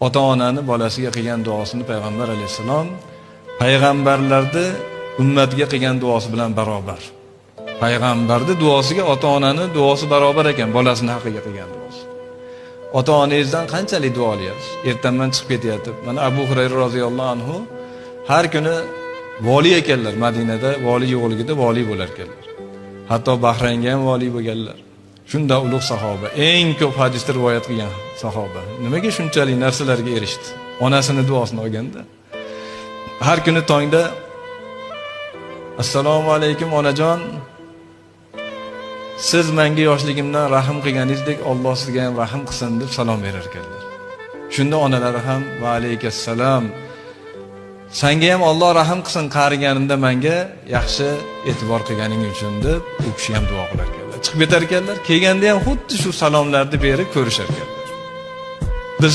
ota-onani bolasiga qilgan duosini payg'ambar alayhissalom payg'ambarlarni ummatiga qilgan duosi bilan barobar. Payg'ambarning duosiga ota-onani duosi barobar ekan, bolasini haqqiga qilgan duosi. Ota-onangizdan qanchalik duo olyapsiz? Ertandan chiqib ketyapti. Mana Abu Hurayra roziyallohu anhu har kuni vali ekanlar, Madinada vali yo'qligida vali bo'lar ekanlar. Hatto Bahraynga ham vali bo'lganlar. Shunda ulug' sahoba, eng ko'p hadisni rivoyat qilgan sahoba. Nimaga shunchalik narsalarga erishdi? Onasini duosini olganda. Har kuni tongda Assalomu alaykum onajon. Siz menga yoshligimdan rahm qilganingizdek Alloh sizga ham rahm qilsin deb salom berar ekanlar. Shunda onalari ham va alayhissalom senga ham Alloh rahm qilsin qariganimda menga yaxshi e'tibor qilganing uchun deb u kishi ham duo qilar ekanlar. Chiqib ketar ekanlar, kelganda ham xuddi shu salomlarni berib ko'rishar ekanlar. Biz